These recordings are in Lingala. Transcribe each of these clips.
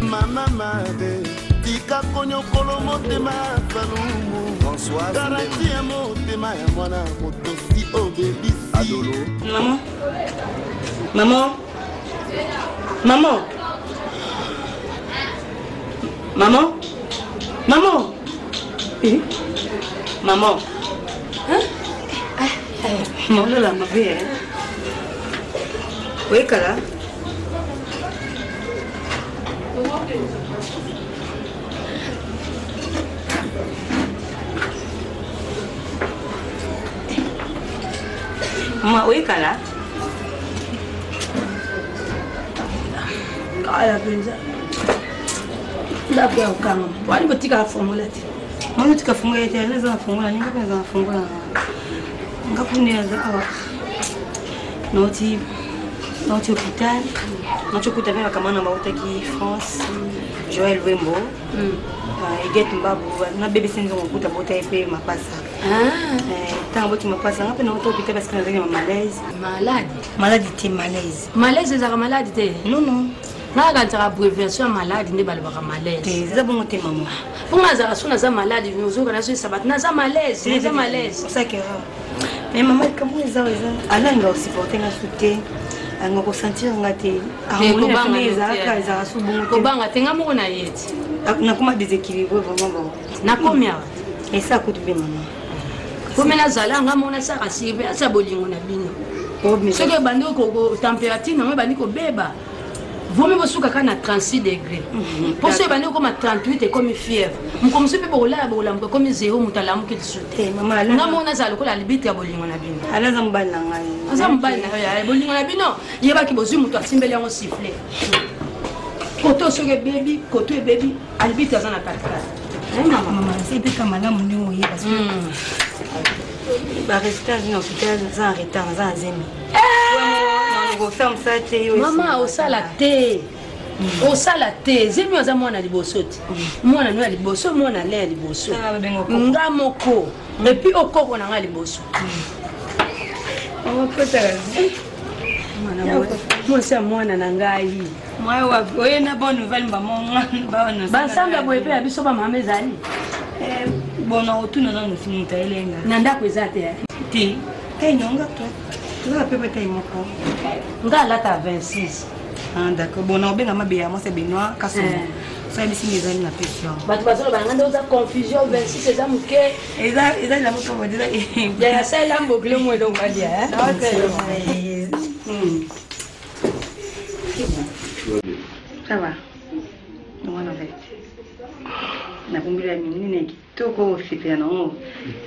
Mama made, tika konyo kolo motema salumu. François, garanti ya motema ya mwana moto si obéi. Adolo. Maman. Eh? Maman. Hein? Maman la ma vie. Oui, Kala. Maman, oui, Kala. Kala penza. Ndapo ukanga. Wali botika formula ti. Mwana tika formula ti, anaweza formula, ninga penza formula. Ngapuni za awa. Noti hôpital. Noti kuta vema kama na mauta ki France. Joël Wembo. Eget mbabu na bébé senzo ngokuta bota epe mapasa. Tango ki mapasa ngape na hôpital parce que na zenge malaise. Malaise ezaka malade te. Non. Na gantaka prévention malade nde balobaka malaise. Eza bongo te maman. Ponga za suna za malade nozoka na so sabat na za malaise, ça que mais maman comment eza ala nga supporter nga souté. Nga ko sentir nga te. Kobanga te nga moko na yeti. Na kuma déséquilibré vraiment bon. Na combien? Et ça coûte bien maman. Comme na zala nga mona sa kasibe asa bolingo na bino. Soki bandi ko température na bandi ko beba. Vomi bosuka kana 36 degrés. Pour ça bandi ko ma 38 et comme fièvre. Mko msipe bola comme 0 mutalamu ki tsote. Maman nga mona zala ko la libite ya bolingo na bino. Ala za mbali na ngai. Aza mbali na ya bolingo na bino. Yeba ki bozu muto asimbeli yango siffler. Koto soki baby, koto baby, albite za na katikati. Maman, c'est pas comme la moulin oui parce que rester dans l'hôpital sans retard sans zemi. Maman osala te. Osala te. Zemi oza mwana liboso te. Mwana no liboso, mwana le liboso. Nga moko. Et puis okoko na nga liboso. On peut te Moi c'est mwana na ngai. Moi wa boyena bonne nouvelle maman ba na. Ba samba boye pe abiso ba mama ezali. Bon na otuna na nsimuta elenga. Na ndako ezate. Ti. Nyonga toi. Tu vas peut-être moko. Nga lata 26. Ah d'accord. Bon na obenga mabe ya moi c'est Benoît Kasongo. Ça ici les amis na question. Batu bazolo banga ndoza confusion 26 eza muke. Eza la moko ba dira. Ya ça la mbokle mo donc va dire hein. Ça va. Non en fait. Na bombi la minine qui toko c'était non.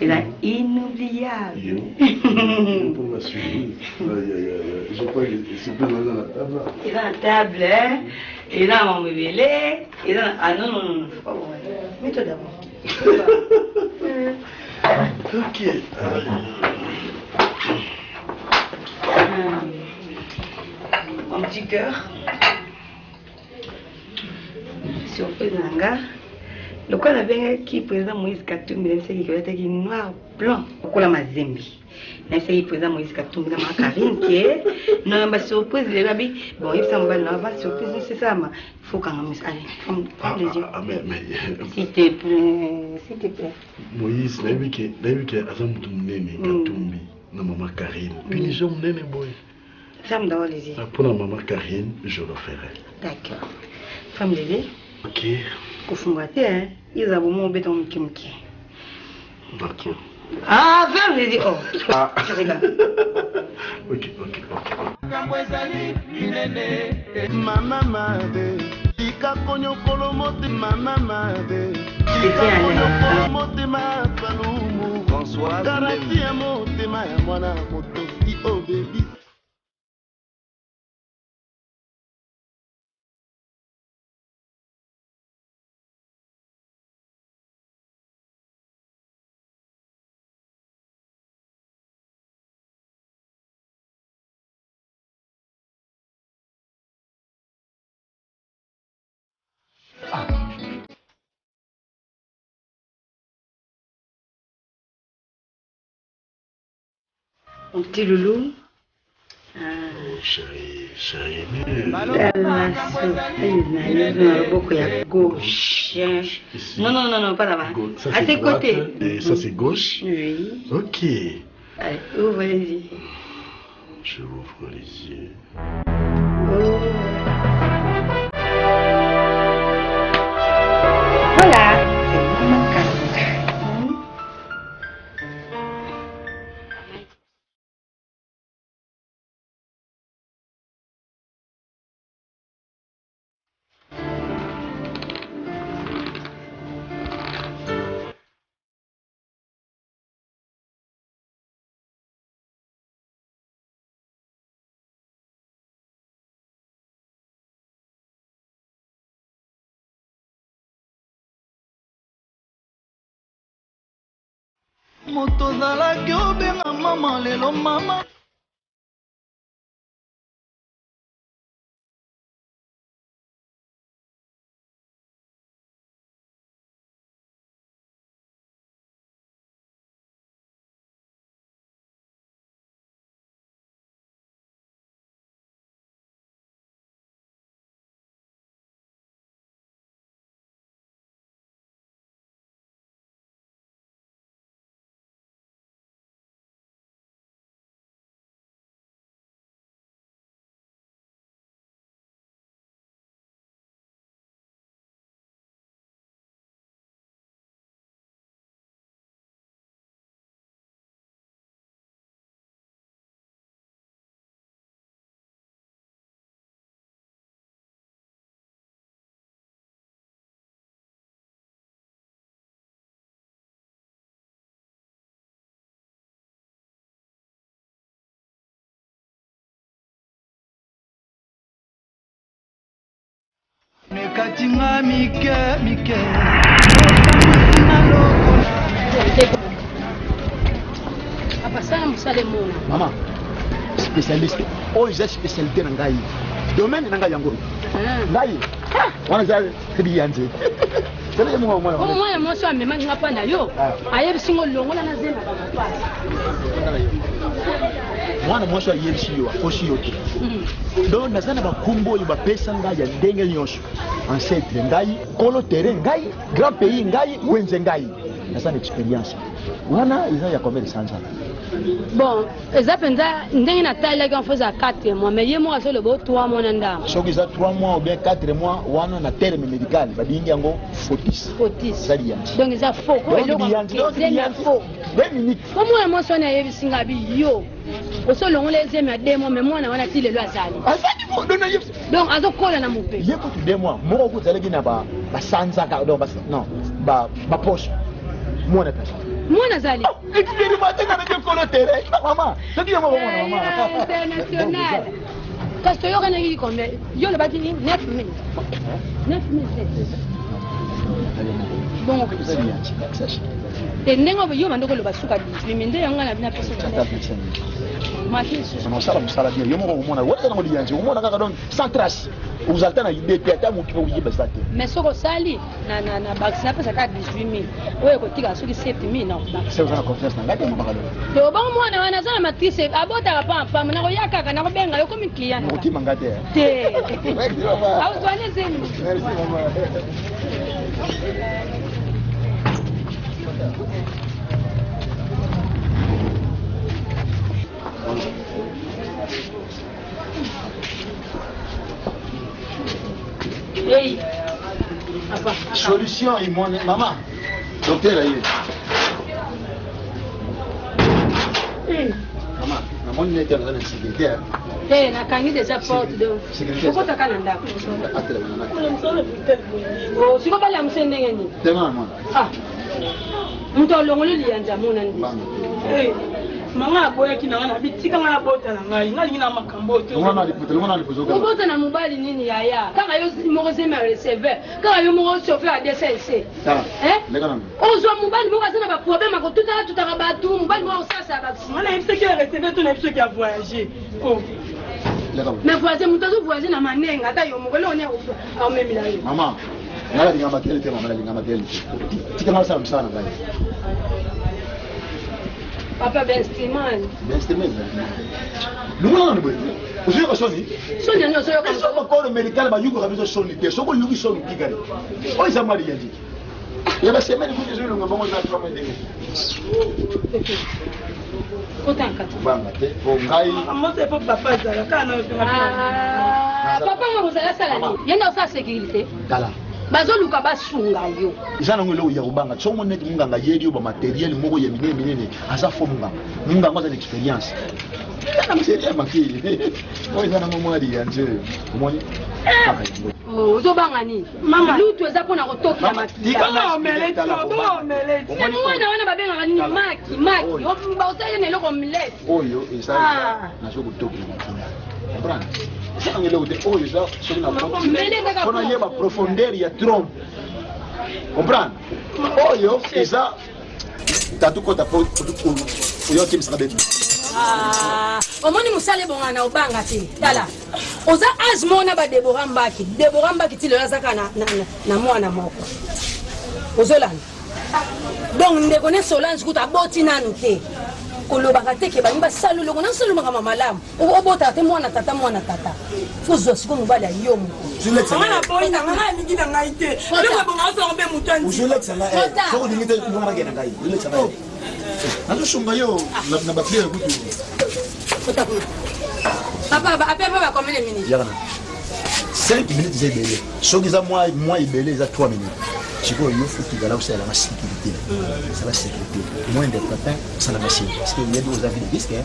Elle est inoubliable. Pour ma suivi. Je crois que c'est pas dans la table. Et dans la table, et là mon bébé, et là ah non, faut pas voir. Mets-toi d'abord. Ok. Un petit cœur. Surprise nanga. Le quoi la benga qui président Moïse Katumbi c'est qui était qui noir blanc. Pourquoi la mazembi. C'est président Moïse Katumbi ma Karine qui est non ma surprise les rabi. Bon il s'en va là va surprise c'est ça ma. Faut quand même allez. Plaisir. Mais s'il te plaît. Moïse n'avait que azam tumnene Katumbi na maman Karine. Puis les gens mnene boy. Ça me donne les yeux. Pour la maman Karine, je le ferai. D'accord. Femme bébé. Ok. Kufungwa te hein. Ils ont mon béton mkimki. D'accord. Ah, femme bébé. Oh. Je regarde. Ok. Mama made, tika konyo kolo mote mama made. François, garanti ya motema ya mwana moto si obéi. Mon petit loulou. Chérie, La surprise, beaucoup à gauche. Non, pas là-bas. À tes côtés. Et ça, c'est gauche? Oui. Ok. Allez, ouvre les yeux. Je ouvre les yeux. Voilà. moto ozalaki obenga mama lelo mama mekatinga mike apasana musale mona mama spécialiste oyo eza spécialité na ngai domaine na ngai yango ngai wana za kedi yanze tele mo mwana mwasi amemaki nga mpa na yo ayebisinga olongola na zena bamapasi mwana mwasi ayebisi yo akosi yo te donc naza na bakumba oyo bapesa ngai ya ndenge nyonso ancêtre ngai kolo terrain ngai grand pays ngai wenze ngai naza na expérience wana eza ya combien de sanza bon eza mpenza ndenge natalelaki mfoza 4 mois mais ye moko azoloba 3 mois na ndambo soki eza 3 mois ou bien 4 mois wana na terme médical babingi yango fotis ezali yanzi donc eza faux ko eloko ya faux 2 minutes ko mwana mwasi wana ayebisinga abi yo osolongola ezemi ya 2 mois mais mwana wana ti lelo azali donc azokola na mope ye kutu 2 mois moko kozalaki na basanzaka donc non bapoche mwana kasa mwana azali expérimenté na kolo terrain mama soki yango mwana mama international kasi toyokanaki combien yo lobaki 9 minutes bon te ndenge yo bandoko loba suka 18 nde yango na bina pesa mosala mosala bien yo moko omona wata nango liyanzi omona kaka donc sans trace ozalta na idée te ata motu oyeba eza te mais soko osali na bakisi napesaka 18000 oyo ekotika soki 7000 na oza na confiance na ngai te mamaka lo te obanga mwana wana aza na matrice abotaka pampama nakoya kaka nakobenga yo komi client nakotima ngai te te aozwane zeni merci mama Hey. Solution et mon maman. Docteur là. Maman, maman n'est pas dans la sécurité. Eh, na kangi déjà porte donc. Pourquoi tu as quand ndako? Oh, siko bala msendenge ni. Demain moi. Ah. Mto longolo lianja mona ndi. Eh. Manga aboyaki na wana bitika nga bota na ngai ngali na makambo te ngwana lipozoka bota na mobali nini yaya kaka yo moko zema receiver kaka yo moko chauffeur a DCC ozwa mobali moko azana ba problème akotuta tutaka batu mobali moko sasa ba ngana yebise ki receiver to na yebise ki a voyager oh mais voyager mutazo voyager na manenga ata yo moko leo ne au même là mama ngala ngama tele te mama ngama tele tika ngala sana ngai Papa Benstiman. Benstiman. Nous on vous avez sonné. Sonné non sonné comme ça. Encore le médical va yugo kabizo sonné. Te soko yugi sonné tigari. O isa mari yandi. Ya ba semaine ku jesu longa bango za trauma de. Kotanka. Banga te o ngai. Moi c'est pas papa ça kana. Papa ngo za sala ni. Yenda sa sécurité. Dala. Bazoluka basunga yo. Izana ngelo ya ubanga. Tsomo net munganga yeli yo ba materiel moko ya minene. Asa fo munganga. Munganga za experience. Seria makili. Moi sana momwali yanje. Omoni. Oh, zobanga ni. Mama, lutu eza pona kotoka makili. Mama omelette, mama omelette. Mwana wana babenga ni maki. Ba usaya ne loko omelette. Oyo isa na soko toki makili. Comprendre? Ça ngelo de oyo za soko na profondeur. Kona yeba profondeur ya trompe. Comprendre? Oyo isa tatu kota po oyo kim sa bebi. Omoni musale bonga na obanga te. Tala. Oza azmona ba Deborah Mbaki ti le zaka na mwana moko. Ozolana. Donc ndeko ne Solange kuta boti nanu te. Koloba kateke ba mba salu loko na salu mama malamu. Obota te mwana tata. Fuzo siko mubali ya yomu. Mwana boy na ngana mingi na ngai te. Leko bonga so ombe mutanzi. Ujule tsala soko dingite ngoma gena ngai. Ujule tsala. Nazo shunga yo na baklia kutu. Papa, ba combien de minutes? 5 minutes c'est belé. Soki za moi ibelé za 3 minutes. Chiko yo fuki gala où c'est la sécurité. C'est la sécurité. Moins de papa, c'est la machine. Parce que il y a des avis de risque hein.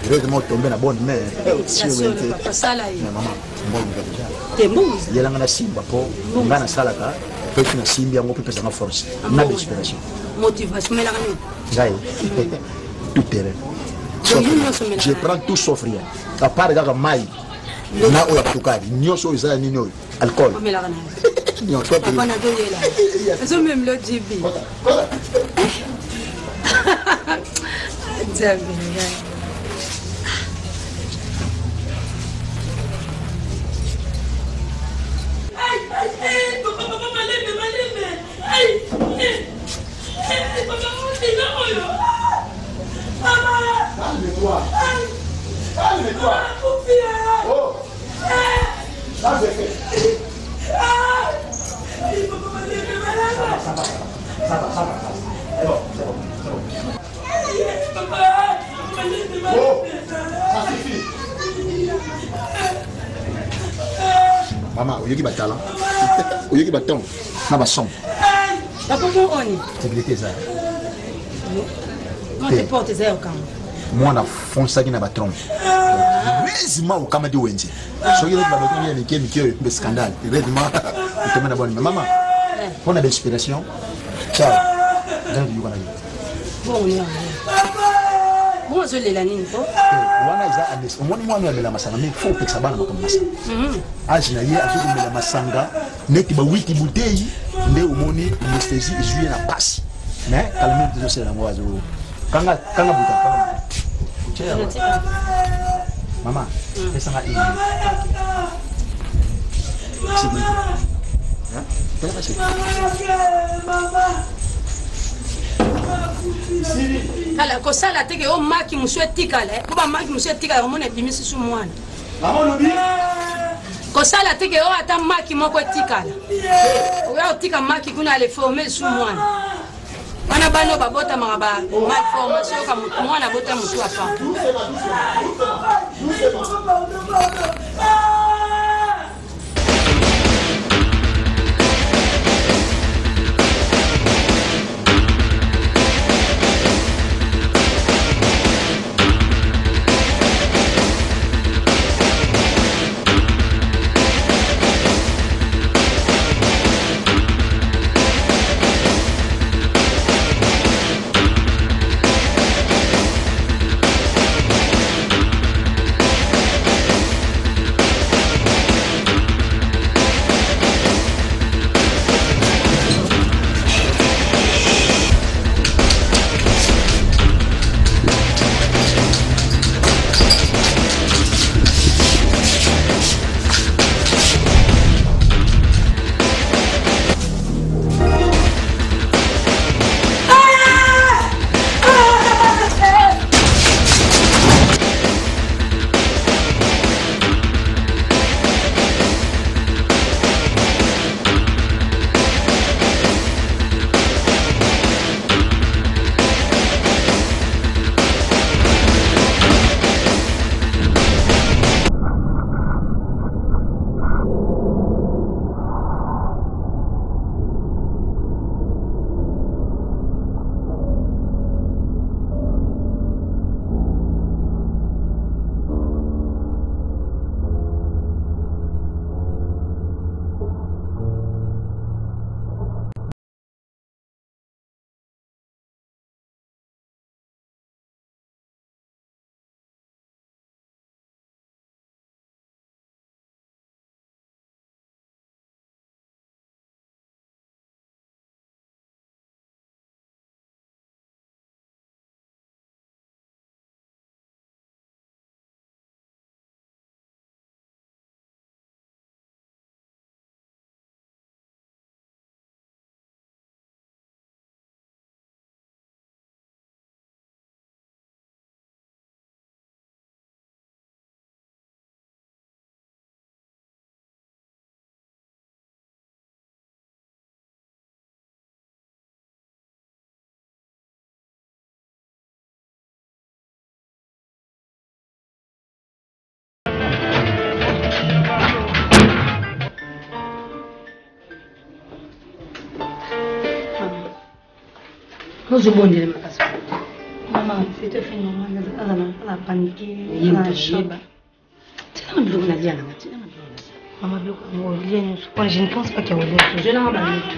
Heureusement tomber na bonne main. Si vous êtes ça là. Maman, bon déjà. T'es bon. Yela ngana simba po, ngana salaka, peut na simbi yango peut pesa na force. Na inspiration. Motivation mais la gagne. Gaï. Tout terrain. Je prends tout sauf rien. À part regarder maï. Na oya tukadi. Nyoso isa nini oyo. Alcool. Mais la gagne. Non, toi tu. On a donné là. Je même le JB. Diable. Calme-toi. Oh. Ça c'est fait. Ça va. C'est bon. Oh. Ça suffit. Maman, oyoki batala. Oyoki baton. Na ba son. Papa mo oni. Sécurité ça. Non, tu portes ça au camp. Moi na fonsa ki na ba trompe. Heureusement au kamadi wenzi. So yele ba bato ni kemi ke be scandale. Heureusement tu me na bonne maman. On a l'inspiration. Ciao. Dans du kana. Bon ni. Bon je l'ai la nini ko. Wana iza amis. Omoni mwana ya mela masanga mais faut que ça bana ko masa. Ajina ye azu mela masanga neti ba wiki bouteille nde omoni anesthésie jouer na passe. Mais calmer de ça la moi kanga buta. Maman, essa nga ini. Sécurité. Hein? Quelle va Kala ko sala teke o maki musweti kale. Ko ba maki musweti kale mo ne bimisi su mwana. Maman lobi. Ko sala teke o ata maki moko etikala. O ya otika maki kuna le former su mwana. Wana bano babota magaba malformation ka mutu mwana bota mutu afa. ozobondela makasi Maman, c'était fait maman, elle a paniqué, ye elle a moto choc. yeba tina biloko nalia nanga tina biloko Maman, je ne pense pas qu'il y a oublié. ozwe nanga balutu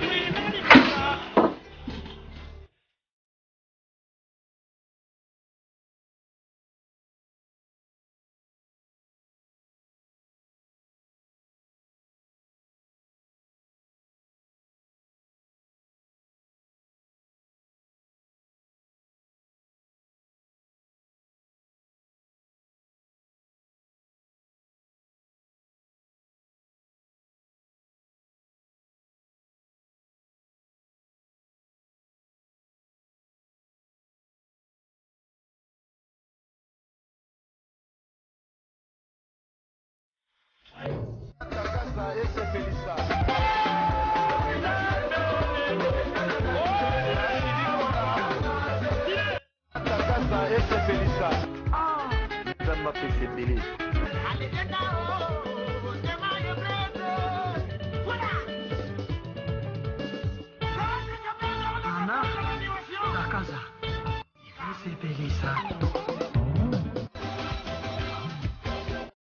Ana, da casa. E você, Belisa?